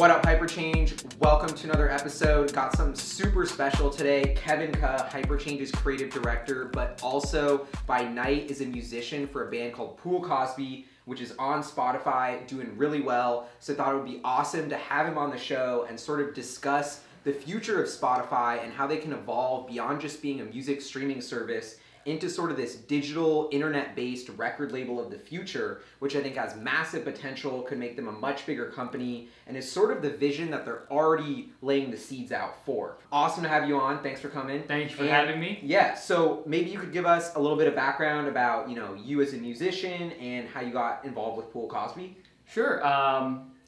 What up, Hyperchange? Welcome to another episode. Got something super special today. Kevin Kuh, Hyperchange's creative director, but also by night is a musician for a band called Pool Cosby, which is on Spotify, doing really well. So I thought it would be awesome to have him on the show and sort of discuss the future of Spotify and how they can evolve beyond just being a music streaming service into sort of this digital, internet-based record label of the future, which I think has massive potential, could make them a much bigger company, and is sort of the vision that they're already laying the seeds out for. Awesome to have you on. Thanks for coming. Thanks for having me. Yeah, so maybe you could give us a little bit of background about, you as a musician and how you got involved with Pool Cosby. Sure.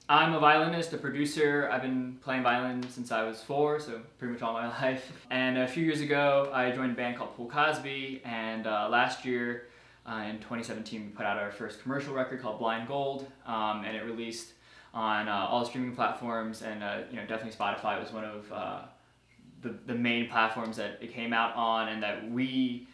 I'm a violinist, a producer. I've been playing violin since I was 4, so pretty much all my life. And a few years ago, I joined a band called Pool Cosby, and last year, in 2017, we put out our first commercial record called Blind Gold, and it released on all the streaming platforms, and definitely Spotify was one of the main platforms that it came out on, and that we,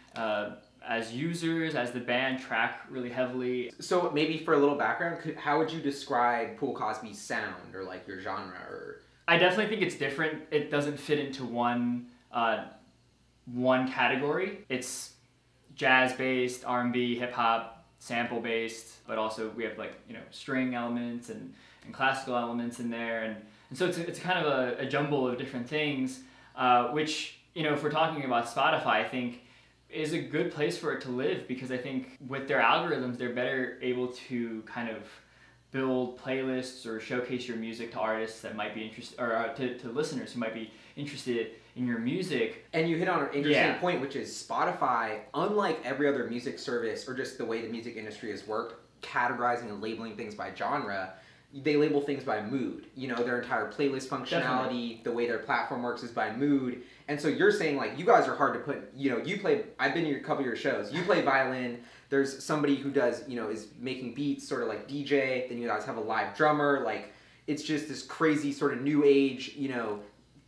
as users, as the band, track really heavily. So maybe for a little background, how would you describe Pool Cosby's sound or like your genre? Or I definitely think it's different. It doesn't fit into one category. It's jazz-based, R&B, hip-hop, sample-based, but also we have string elements and classical elements in there, and so it's kind of a jumble of different things, which if we're talking about Spotify, I think is a good place for it to live, because I think with their algorithms, they're better able to kind of build playlists or showcase your music to artists that might be interested, or to listeners who might be interested in your music. And you hit on an interesting point, which is Spotify, unlike every other music service or just the way the music industry has worked, categorizing and labeling things by genre, they label things by mood. Their entire playlist functionality, Definitely. The way their platform works is by mood. And so you're saying you guys are hard to put, you play, I've been to a couple of your shows, you play violin, there's somebody who does, is making beats, sort of like DJ, then you guys have a live drummer, it's just this crazy sort of new age,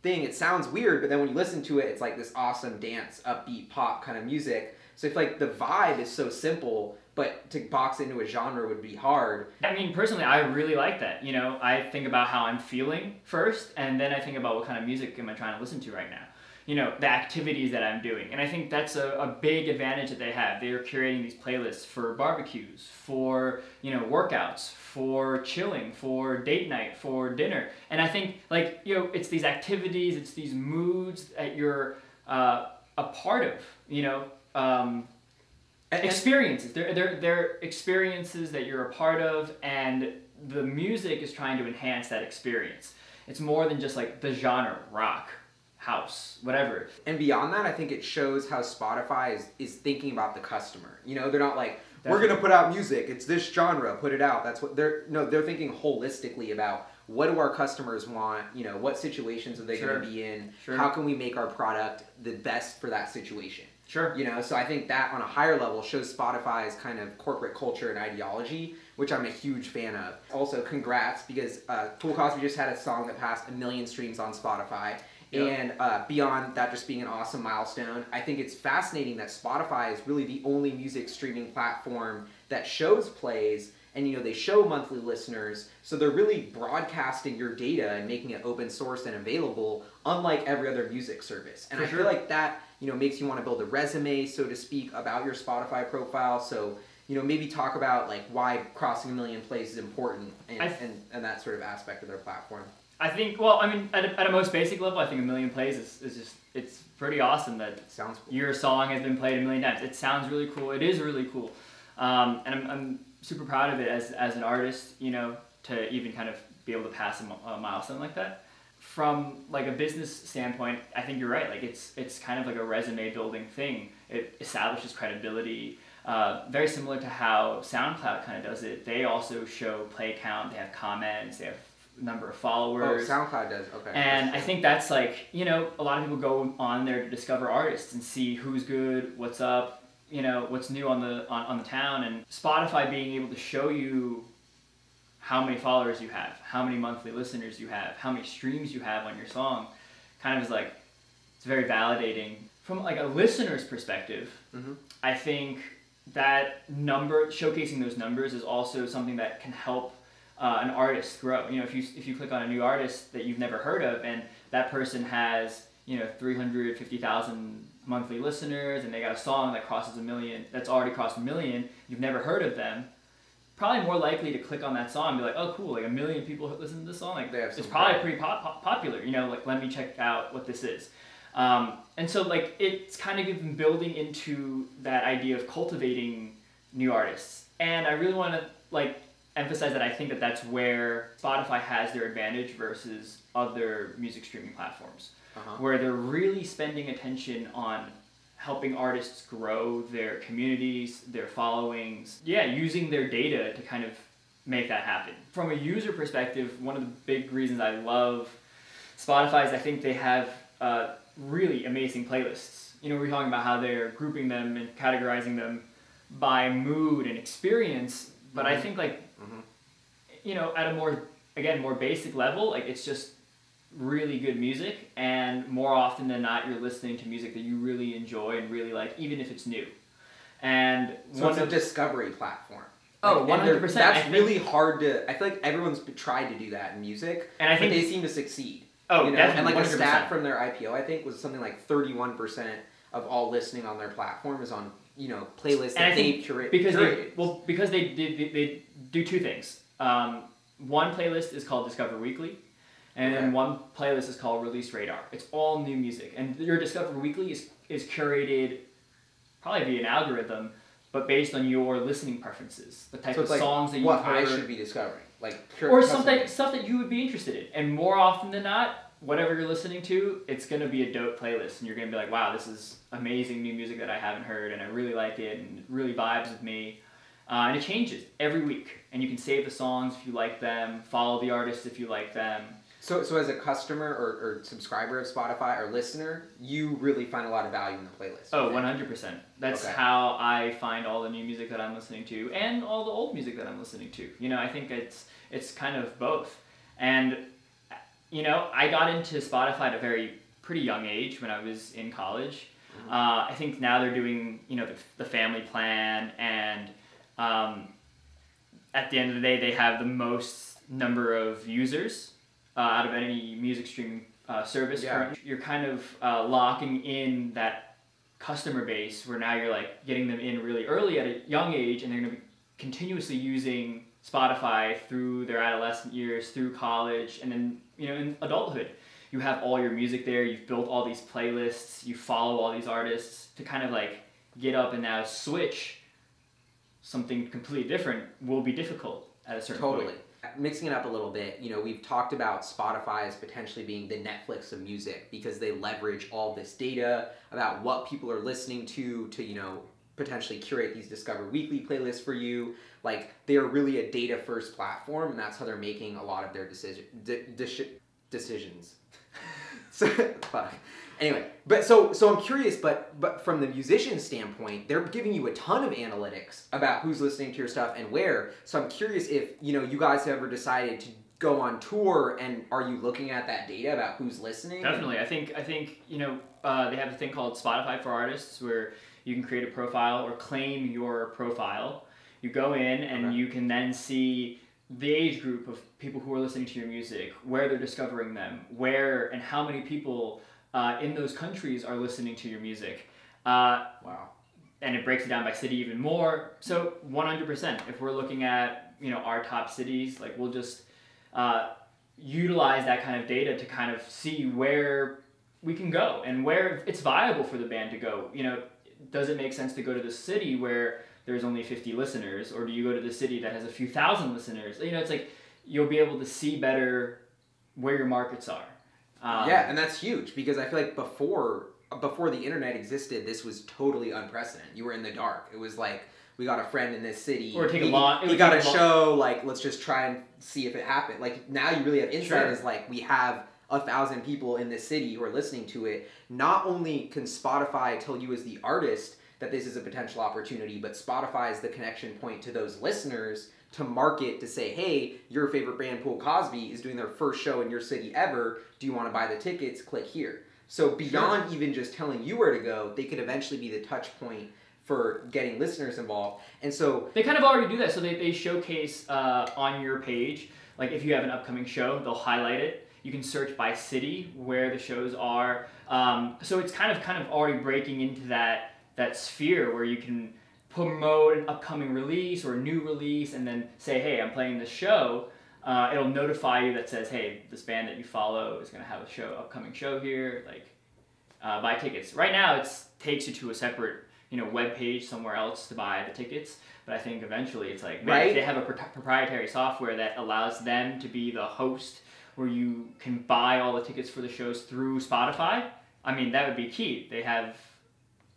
thing. It sounds weird, but then when you listen to it, it's like this awesome dance, upbeat pop kind of music. So if the vibe is so simple, but to box into a genre would be hard. I mean, personally, I really like that. I think about how I'm feeling first, and then I think about what kind of music am I trying to listen to right now. The activities that I'm doing. And I think that's a big advantage that they have. They are curating these playlists for barbecues, for, workouts, for chilling, for date night, for dinner. And I think, it's these activities, it's these moods that you're a part of, experiences. They're experiences that you're a part of, and the music is trying to enhance that experience. It's more than just the genre, rock, house, whatever. And beyond that, I think it shows how Spotify is thinking about the customer. They're not we're going to put out music, it's this genre, put it out. That's what they're thinking holistically about what do our customers want, what situations are they going to be in, how can we make our product the best for that situation. Sure. So I think that on a higher level shows Spotify's kind of corporate culture and ideology, which I'm a huge fan of. Also, congrats, because Pool Cosby just had a song that passed 1 million streams on Spotify. Yep. And beyond that just being an awesome milestone, I think it's fascinating that Spotify is really the only music streaming platform that shows plays, and they show monthly listeners, so they're really broadcasting your data and making it open source and available, unlike every other music service. And I feel like that makes you want to build a resume, so to speak, about your Spotify profile. So maybe talk about why crossing 1 million plays is important, and that sort of aspect of their platform. I think, at a most basic level, I think 1 million plays is just, it's pretty awesome that sounds cool. Your song has been played 1 million times. It sounds really cool. It is really cool. And I'm super proud of it as an artist, to even kind of be able to pass a milestone like that. From a business standpoint, I think you're right. It's kind of a resume building thing. It establishes credibility. Very similar to how SoundCloud kind of does it. They also show play count. They have comments. They have number of followers. Oh, SoundCloud does. Okay. And I think that's a lot of people go on there to discover artists and see who's good, what's up, what's new on the town. And Spotify being able to show you how many followers you have, how many monthly listeners you have, how many streams you have on your song, kind of is it's very validating. From a listener's perspective, I think that showcasing those numbers is also something that can help an artist grow. You know, if you click on a new artist that you've never heard of, and that person has 350,000 monthly listeners, and they got a song that crosses 1 million, that's already crossed 1 million, you've never heard of them, probably more likely to click on that song and be like, oh cool, like 1 million people listen to this song, like it's probably pretty popular, like let me check out what this is. And so like it's kind of been building into that idea of cultivating new artists. And I really want to like emphasize that I think that that's where Spotify has their advantage versus other music streaming platforms, where they're really spending attention on helping artists grow their communities, their followings, using their data to kind of make that happen. From a user perspective, one of the big reasons I love Spotify is I think they have really amazing playlists. We're talking about how they're grouping them and categorizing them by mood and experience, but I think like, at a more basic level, like it's just really good music, and more often than not you're listening to music that you really enjoy and really like, even if it's new. And so it's a discovery platform. Oh, 100%. That's really hard to, I feel like everyone's tried to do that in music, and I think they seem to succeed. Oh, definitely. And like 100%. a stat from their IPO, I think, was something like 31% of all listening on their platform is on, playlists that they've curated. Because they do two things. One playlist is called Discover Weekly, and then one playlist is called Release Radar. It's all new music, and your Discover Weekly is curated probably via an algorithm, but based on your listening preferences, the type of songs that you've heard. What I should be discovering, or stuff that you would be interested in. And more often than not, whatever you're listening to, it's going to be a dope playlist, and you're going to be like, wow, this is amazing new music that I haven't heard, and I really like it, and it really vibes with me. And it changes every week, and you can save the songs if you like them, follow the artists if you like them. So as a customer or subscriber of Spotify or listener, you really find a lot of value in the playlist. Oh, 100%. That's how I find all the new music that I'm listening to, and all the old music that I'm listening to. I think it's kind of both. And I got into Spotify at a pretty young age when I was in college. I think now they're doing the family plan, and at the end of the day they have the most number of users out of any music streaming service. You're kind of locking in that customer base where now you're like getting them in really early at a young age, and they're going to be continuously using Spotify through their adolescent years, through college, and then in adulthood. You have all your music there, you've built all these playlists, you follow all these artists. To kind of like get up and now switch something completely different will be difficult at a certain point. Mixing it up a little bit, we've talked about Spotify as potentially being the Netflix of music because they leverage all this data about what people are listening to potentially curate these Discover Weekly playlists for you. Like, they're really a data-first platform, and that's how they're making a lot of their decisions. Anyway, but so I'm curious, but from the musician standpoint, they're giving you a ton of analytics about who's listening to your stuff and where. So I'm curious if, you guys have ever decided to go on tour, and are you looking at that data about who's listening? Definitely. I think they have a thing called Spotify for Artists where you can create a profile or claim your profile. You go in and you can then see the age group of people who are listening to your music, where they're discovering them, where and how many people in those countries are listening to your music. Wow. And it breaks it down by city even more. So 100%, if we're looking at our top cities, like we'll just utilize that kind of data to kind of see where we can go and where it's viable for the band to go. Does it make sense to go to the city where there's only 50 listeners, or do you go to the city that has a few thousand listeners? It's like you'll be able to see better where your markets are. And that's huge because I feel like before the internet existed, this was totally unprecedented. You were in the dark. It was like, we got a friend in this city. Or he got a show, like, let's just try and see if it happened. Like, now you really have insight. Is like, we have 1,000 people in this city who are listening to it. Not only can Spotify tell you as the artist that this is a potential opportunity, but Spotify is the connection point to those listeners to market, to say, hey, your favorite band, Pool Cosby, is doing their first show in your city ever. Do you want to buy the tickets? Click here. So beyond even just telling you where to go, they could eventually be the touch point for getting listeners involved. And so they kind of already do that. So they showcase on your page, like if you have an upcoming show, they'll highlight it. You can search by city where the shows are. So it's kind of already breaking into that sphere where you can promote an upcoming release or a new release and then say, hey, I'm playing this show. It'll notify you that says, hey, this band that you follow is going to have a upcoming show here. Like, buy tickets. Right now, it takes you to a separate, web page somewhere else to buy the tickets. But I think eventually it's like, man, if they have a proprietary software that allows them to be the host where you can buy all the tickets for the shows through Spotify, I mean, that would be key. They have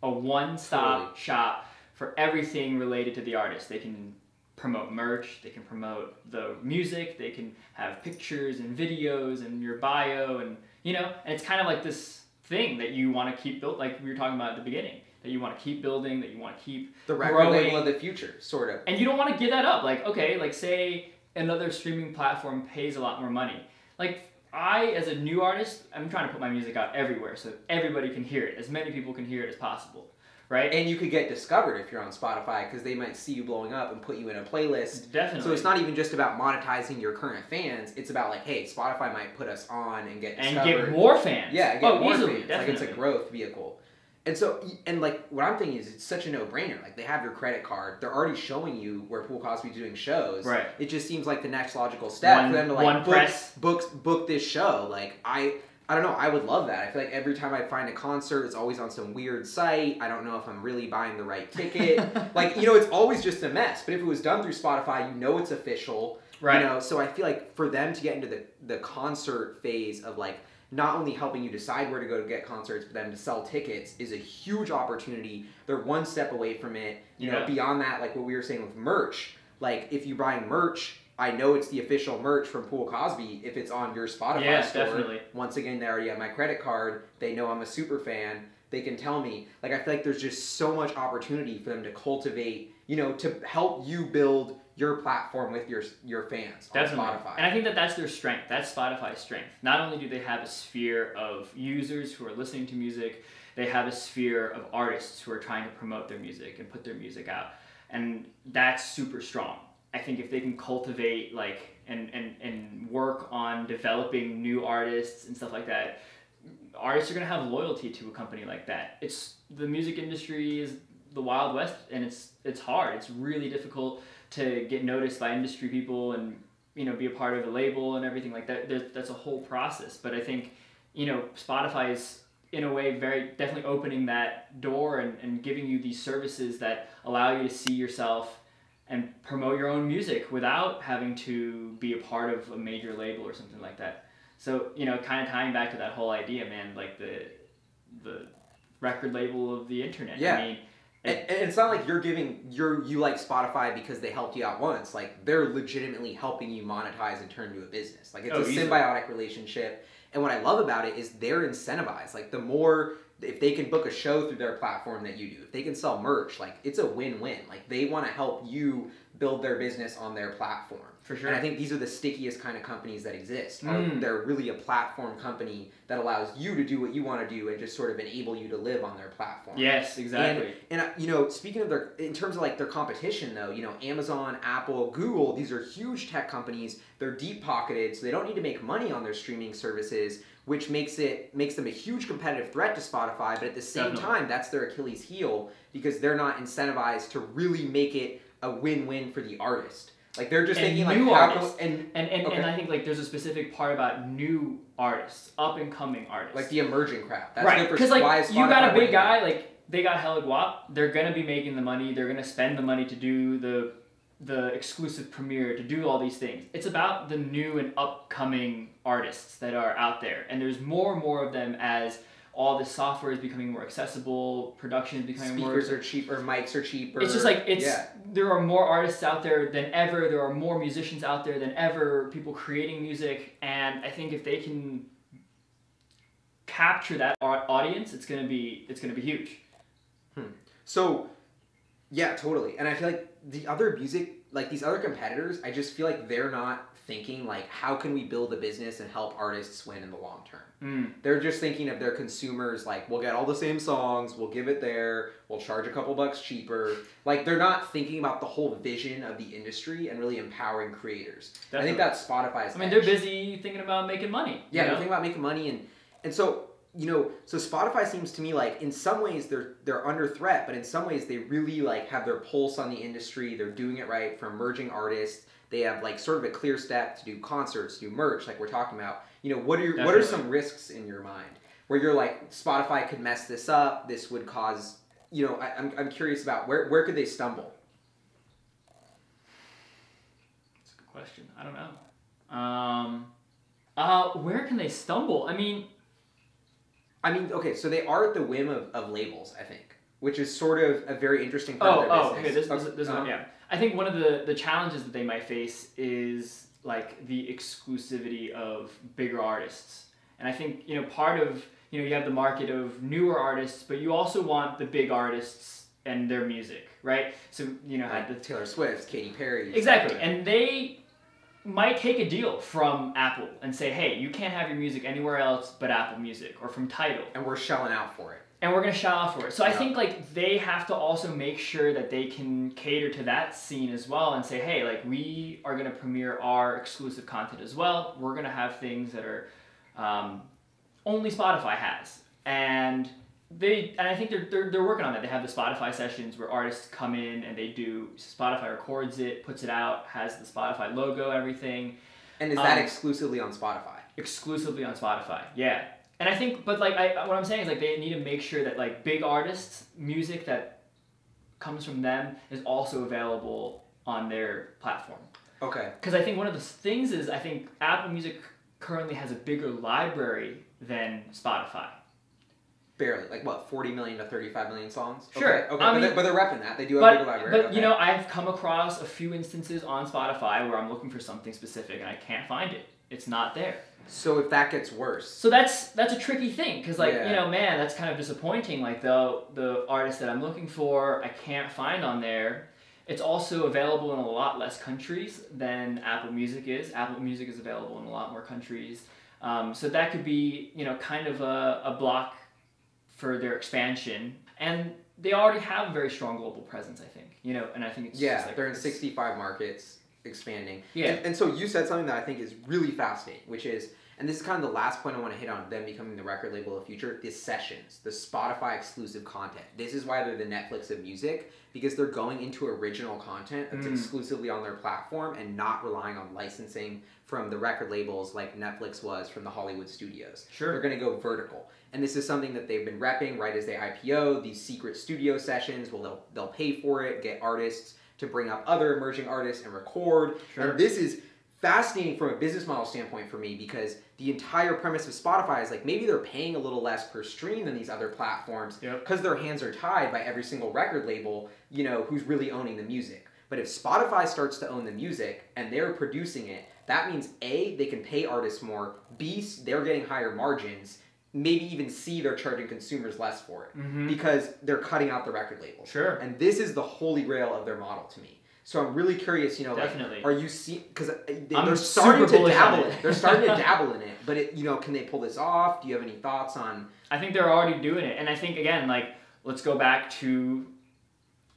a one-stop shop for everything related to the artist. They can promote merch, they can promote the music, they can have pictures and videos and your bio, and and it's kind of like this thing that you want to keep built, like we were talking about at the beginning, that you want to keep building, that you want to keep the record growing. label of the future, sort of. And you don't want to give that up. Like, okay, like say another streaming platform pays a lot more money. Like I, as a new artist, I'm trying to put my music out everywhere so everybody can hear it, as many people can hear it as possible. Right? And you could get discovered if you're on Spotify because they might see you blowing up and put you in a playlist. Definitely. So it's not even just about monetizing your current fans. It's about like, hey, Spotify might put us on and get discovered. And get more fans. Yeah, get more easily, fans. Definitely. Like it's a growth vehicle. And so, and like what I'm thinking is it's such a no-brainer. Like they have your credit card. They're already showing you where Pool Cosby's doing shows. Right. It just seems like the next logical step for them to like book this show. Like I don't know, I would love that. I feel like every time I find a concert, it's always on some weird site. I don't know if I'm really buying the right ticket. Like, it's always just a mess. But if it was done through Spotify, it's official. Right. So I feel like for them to get into the concert phase of like not only helping you decide where to go to get concerts, but then to sell tickets is a huge opportunity. They're one step away from it. Beyond that, like what we were saying with merch, like if you're buying merch, I know it's the official merch from Pool Cosby if it's on your Spotify store. Definitely. Once again, they already have my credit card. They know I'm a super fan. They can tell me. Like, I feel like there's just so much opportunity for them to cultivate, to help you build your platform with your fans on Spotify. And I think that's their strength. That's Spotify's strength. Not only do they have a sphere of users who are listening to music, they have a sphere of artists who are trying to promote their music and put their music out. And that's super strong. I think if they can cultivate and work on developing new artists and stuff like that, artists are going to have loyalty to a company like that. The music industry is the Wild West, and it's hard. It's really difficult to get noticed by industry people and be a part of a label and everything like that. That's a whole process. But I think Spotify is in a way very definitely opening that door and giving you these services that allow you to see yourself and promote your own music without having to be a part of a major label or something like that. So, kind of tying back to that whole idea, man, like the record label of the internet. Yeah. I mean, and it's not like you like Spotify because they helped you out once. Like, they're legitimately helping you monetize and turn into a business. Like, it's a symbiotic relationship. And what I love about it is they're incentivized. Like, if they can book a show through their platform that you do, if they can sell merch, like it's a win-win. Like they want to help you build their business on their platform. For sure. And I think these are the stickiest kind of companies that exist. They're really a platform company that allows you to do what you want to do and just sort of enable you to live on their platform. Yes, exactly. And speaking of in terms of like their competition though, Amazon, Apple, Google, these are huge tech companies. They're deep pocketed, so they don't need to make money on their streaming services, which makes them a huge competitive threat to Spotify, but at the same time, that's their Achilles heel because they're not incentivized to really make it a win-win for the artist. Like they're just thinking like new artists. And I think like there's a specific part about new artists, up and coming artists, like the emerging crowd. That's right? Because like you got a big guy, like they got hella guap. They're gonna be making the money. They're gonna spend the money to do the exclusive premiere, to do all these things. It's about the new and upcoming artists that are out there, and there's more and more of them as all the software is becoming more accessible, production is becoming more... Speakers are cheaper, mics are cheaper. It's just like, there are more artists out there than ever, there are more musicians out there than ever, people creating music, and I think if they can capture that audience, it's gonna be huge. So, yeah, totally. And I feel like the other music like these other competitors, I just feel like they're not thinking like, how can we build a business and help artists win in the long term? They're just thinking of their consumers like, we'll get all the same songs, we'll give it there, we'll charge a couple bucks cheaper. Like, they're not thinking about the whole vision of the industry and really empowering creators. Definitely. I think that's Spotify's edge. They're busy thinking about making money. Yeah, they're thinking about making money, and so, so Spotify seems to me like in some ways they're under threat, but in some ways they really like have their pulse on the industry. They're doing it right for emerging artists. They have like sort of a clear step to do concerts, do merch, like we're talking about. What are some risks in your mind where you're like, Spotify could mess this up, this would cause, I'm curious about where could they stumble? That's a good question. I don't know. Where can they stumble? I mean, okay, so they are at the whim of labels, I think, which is sort of a very interesting part of their business. Okay, this one, yeah. I think one of the challenges that they might face is like the exclusivity of bigger artists. And I think, part of, you have the market of newer artists, but you also want the big artists and their music, right? So, like the Taylor Swift, Katy Perry. Exactly. And they might take a deal from Apple and say, hey, you can't have your music anywhere else but Apple Music, or from Tidal. And we're shelling out for it. And we're going to shell out for it. So I think like they have to also make sure that they can cater to that scene as well and say, hey, like we are going to premiere our exclusive content as well. We're going to have things that are only Spotify has. And I think they're working on that. They have the Spotify sessions where artists come in and they do, Spotify records it, puts it out, has the Spotify logo, everything. And is that exclusively on Spotify? Exclusively on Spotify, yeah. And I think, but like, what I'm saying is like they need to make sure that like big artists, music that comes from them is also available on their platform. Okay. Because I think one of the things is I think Apple Music currently has a bigger library than Spotify. Barely. Like what, 40 million to 35 million songs? Sure. Okay. But they're repping that. They do have a bigger library. But I've come across a few instances on Spotify where I'm looking for something specific and I can't find it. It's not there. So if that gets worse. So that's a tricky thing because man, that's kind of disappointing. Like the artist that I'm looking for, I can't find on there. It's also available in a lot less countries than Apple Music is. Apple Music is available in a lot more countries. So that could be, kind of a block for their expansion. And they already have a very strong global presence, I think. And I think it's just like they're in 65 markets. Expanding. Yeah. And so you said something that I think is really fascinating, which is, and this is kind of the last point I want to hit on them becoming the record label of the future, the sessions, the Spotify exclusive content. This is why they're the Netflix of music, because they're going into original content that's exclusively on their platform and not relying on licensing from the record labels like Netflix was from the Hollywood studios. Sure. They're going to go vertical. And this is something that they've been repping right as they IPO, these secret studio sessions. Well, they'll pay for it, get artists to bring up other emerging artists and record. Sure. And this is fascinating from a business model standpoint for me because the entire premise of Spotify is like maybe they're paying a little less per stream than these other platforms because their hands are tied by every single record label, who's really owning the music. But if Spotify starts to own the music and they're producing it, that means A, they can pay artists more, B, they're getting higher margins, maybe even C, they're charging consumers less for it because they're cutting out the record label. Sure. And this is the holy grail of their model to me. So I'm really curious, Definitely. Like, are you seeing, because they're starting to dabble in it. They're starting to dabble in it, but can they pull this off? Do you have any thoughts on? I think they're already doing it. And I think, again, like, let's go back to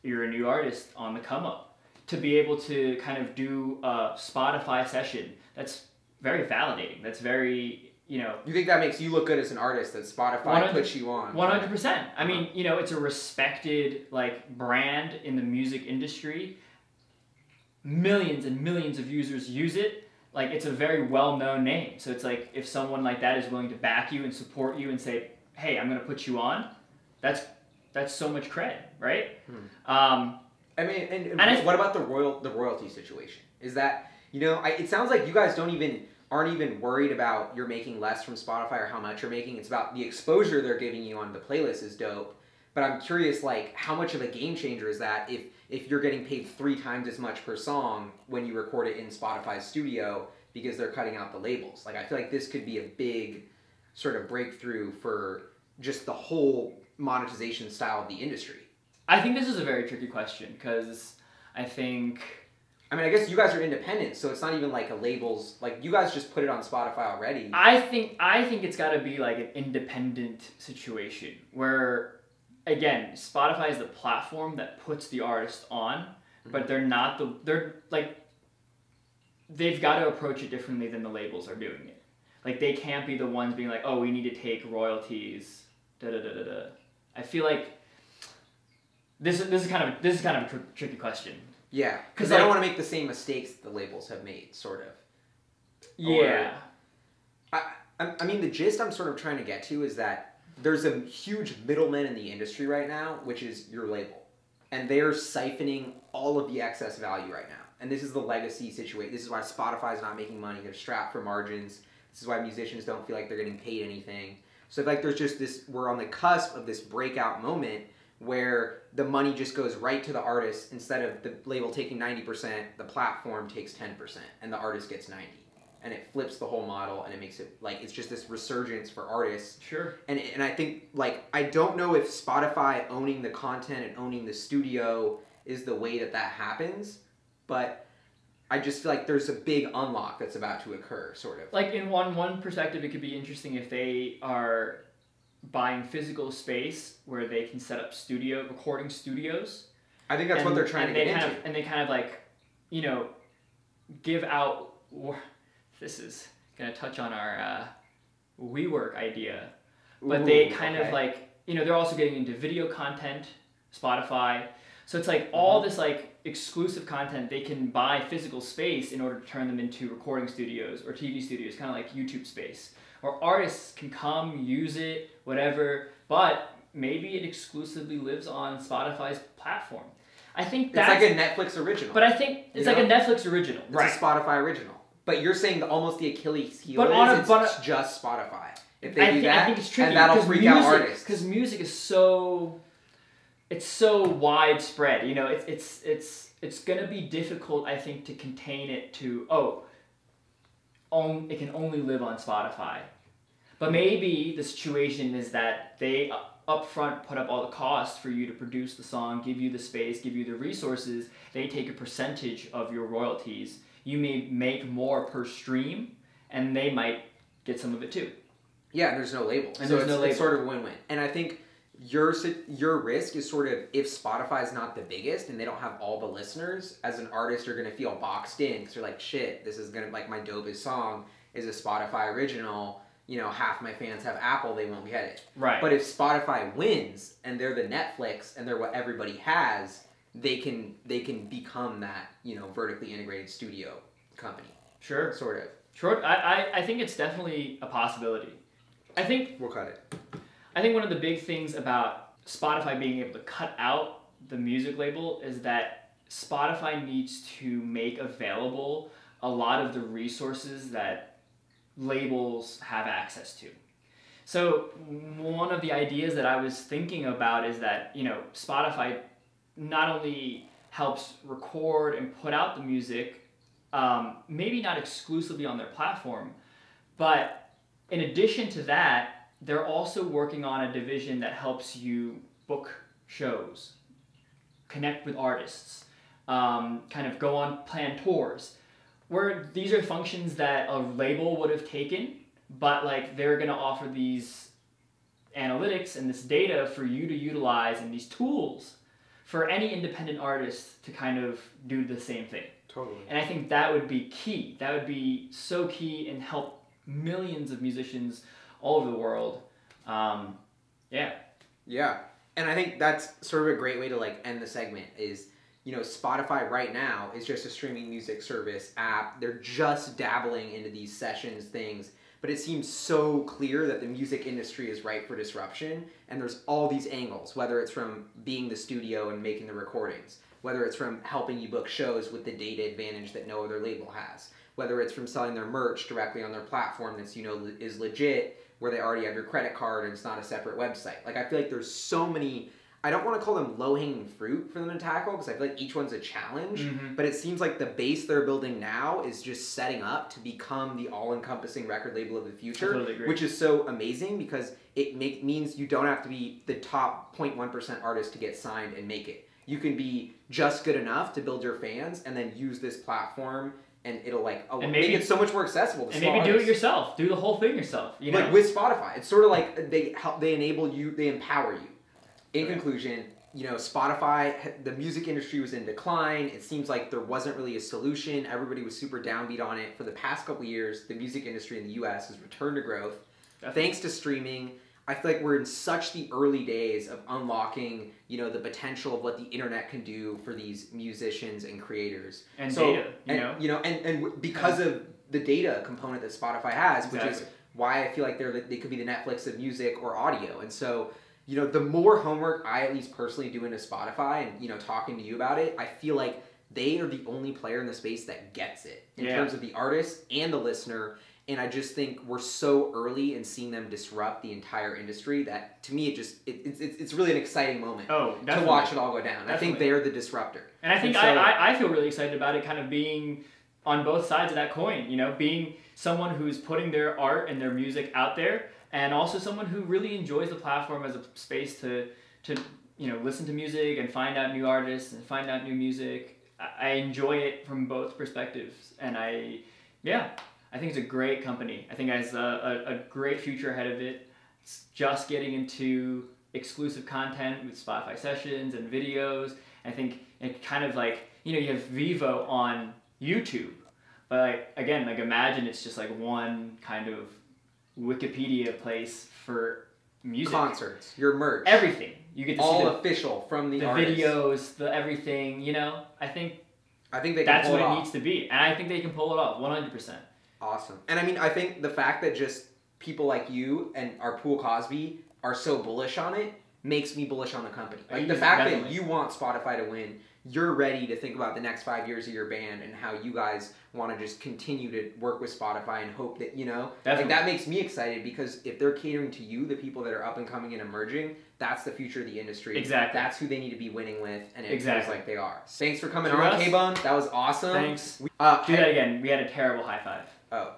you're a new artist on the come up. To be able to kind of do a Spotify session, that's very validating. That's very, You think that makes you look good as an artist that Spotify puts you on? 100%. I mean, it's a respected brand in the music industry. Millions and millions of users use it. It's a very well-known name. So it's like if someone like that is willing to back you and support you and say, "Hey, I'm going to put you on," that's so much cred, right? I mean, and what about the royalty situation? Is that it sounds like you guys aren't even worried about you're making less from Spotify or how much you're making. It's about the exposure they're giving you on the playlist is dope. But I'm curious, how much of a game changer is that if you're getting paid 3 times as much per song when you record it in Spotify's studio because they're cutting out the labels? I feel like this could be a big sort of breakthrough for just the whole monetization style of the industry. I think this is a very tricky question because I think I mean, I guess you guys are independent, so it's not even like a label's, like, you guys just put it on Spotify already. I think it's got to be like an independent situation where, again, Spotify is the platform that puts the artist on, but they're not they've got to approach it differently than the labels are doing it. Like, they can't be the ones being like, oh, we need to take royalties, da-da-da-da-da. I feel like this is kind of a tricky question. Yeah, because they don't want to make the same mistakes the labels have made, sort of. Yeah. I mean, the gist I'm sort of trying to get to is that there's a huge middleman in the industry right now, which is your label. And they're siphoning all of the excess value right now. And this is the legacy situation. This is why Spotify's not making money. They're strapped for margins. This is why musicians don't feel like they're getting paid anything. So like there's just this, we're on the cusp of this breakout moment where the money just goes right to the artist. Instead of the label taking 90%, the platform takes 10% and the artist gets 90%. And it flips the whole model and it makes it like, it's just this resurgence for artists. Sure. And I think, like, I don't know if Spotify owning the content and owning the studio is the way that happens, but I just feel like there's a big unlock that's about to occur, sort of. Like, in one perspective, it could be interesting if they are buying physical space where they can set up recording studios. I think that's what they're trying to get into. And they kind of like, you know, give out... This is going to touch on our WeWork idea. But they kind of like, you know, they're also getting into video content, Spotify. So it's like all this like exclusive content, they can buy physical space in order to turn them into recording studios or TV studios, kind of like YouTube space. Or artists can come, use it, whatever, but maybe it exclusively lives on Spotify's platform. I think that's... It's like a Netflix original. But I think it's like a Netflix original. It's a Spotify original. But you're saying that almost the Achilles heel it's just Spotify. If they do that, I think it's tricky, and that'll freak out artists. Because music is so widespread. You know, it's gonna be difficult, I think, to contain it to it can only live on Spotify. But maybe the situation is that they upfront put up all the costs for you to produce the song, give you the space, give you the resources. They take a percentage of your royalties. You may make more per stream, and they might get some of it too. Yeah, and there's no label. And so it's sort of a win-win. And I think your risk is sort of, if Spotify's not the biggest and they don't have all the listeners, as an artist you're going to feel boxed in because you're like, shit, this is going to, like, my dopest song is a Spotify original. You know, half my fans have Apple, they won't get it. Right. But if Spotify wins and they're the Netflix and they're what everybody has, they can become that, you know, vertically integrated studio company. Sure. Sort of. Sure. I think it's definitely a possibility. I think we'll cut it. I think one of the big things about Spotify being able to cut out the music label is that Spotify needs to make available a lot of the resources that labels have access to. So one of the ideas that I was thinking about is that, you know, Spotify not only helps record and put out the music, maybe not exclusively on their platform, but in addition to that, they're also working on a division that helps you book shows, connect with artists, kind of go on planned tours, where these are functions that a label would have taken, but like they're going to offer these analytics and this data for you to utilize and these tools for any independent artist to kind of do the same thing. Totally. And I think that would be key. That would be so key and help millions of musicians all over the world. Yeah. Yeah. And I think that's sort of a great way to like end the segment is, you know, Spotify right now is just a streaming music service app. They're just dabbling into these sessions things. But it seems so clear that the music industry is ripe for disruption, and there's all these angles, whether it's from being the studio and making the recordings, whether it's from helping you book shows with the data advantage that no other label has, whether it's from selling their merch directly on their platform that's, you know, is legit, where they already have your credit card and it's not a separate website. Like, I feel like there's so many... I don't want to call them low-hanging fruit for them to tackle because I feel like each one's a challenge, but it seems like the base they're building now is just setting up to become the all-encompassing record label of the future, which is so amazing because it means you don't have to be the top 0.1% artist to get signed and make it. you can be just good enough to build your fans and then use this platform and it'll like make it so much more accessible to small maybe do artists. it yourself. Do the whole thing yourself. You know? Like with Spotify, it's sort of like they enable you, they empower you. In conclusion, you know, Spotify, the music industry was in decline. It seems like there wasn't really a solution. Everybody was super downbeat on it. For the past couple of years, the music industry in the US has returned to growth. Definitely. Thanks to streaming. I feel like we're in such the early days of unlocking, you know, the potential of what the internet can do for these musicians and creators. And data, and because of the data component that Spotify has, which is why I feel like they could be the Netflix of music or audio. And so, you know, the more homework I at least personally do into Spotify and, you know, talking to you about it, I feel like they are the only player in the space that gets it in terms of the artist and the listener. And I just think we're so early in seeing them disrupt the entire industry that, to me, it's really an exciting moment to watch it all go down. Definitely. I think they're the disruptor. And I think I feel really excited about it kind of being on both sides of that coin, you know, being someone who's putting their art and their music out there and also someone who really enjoys the platform as a space to you know, listen to music and find out new artists and find out new music. I enjoy it from both perspectives. And I think it's a great company. I think it has a great future ahead of it. It's just getting into exclusive content with Spotify sessions and videos. I think it kind of like, you know, you have Vivo on YouTube. But like, again, like imagine it's just like one kind of Wikipedia place for music. Concerts, your merch. Everything. You get to all see official from the artists. Videos, the everything, you know? I think they can that's pull it what off. It needs to be. And I think they can pull it off 100%. Awesome. And I mean, I think the fact that just people like you and our Pool Cosby are so bullish on it makes me bullish on the company. Like the fact that you want Spotify to win, you're ready to think about the next 5 years of your band and how you guys want to just continue to work with Spotify and hope that, you know, like that makes me excited because if they're catering to you, the people that are up and coming and emerging, that's the future of the industry. Exactly. That's who they need to be winning with, and it feels like they are. Thanks for coming To on, us. K-Bone. That was awesome. Thanks. Do that again. We had a terrible high five. Oh.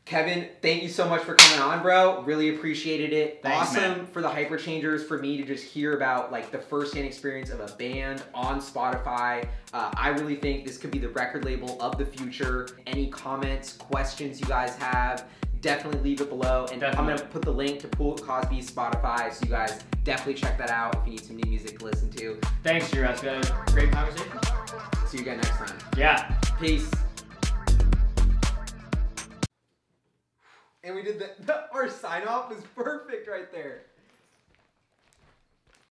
Kevin, thank you so much for coming on, bro. Really appreciated it. Thanks, awesome man. For the Hyperchangers, for me to just hear about like the first-hand experience of a band on Spotify. I really think this could be the record label of the future. Any comments, questions you guys have, definitely leave it below. And I'm going to put the link to Pool Cosby's Spotify, so you guys definitely check that out if you need some new music to listen to. Thanks, Juras. We had a great conversation. See you again next time. Yeah. Peace. And we did our sign off was perfect right there.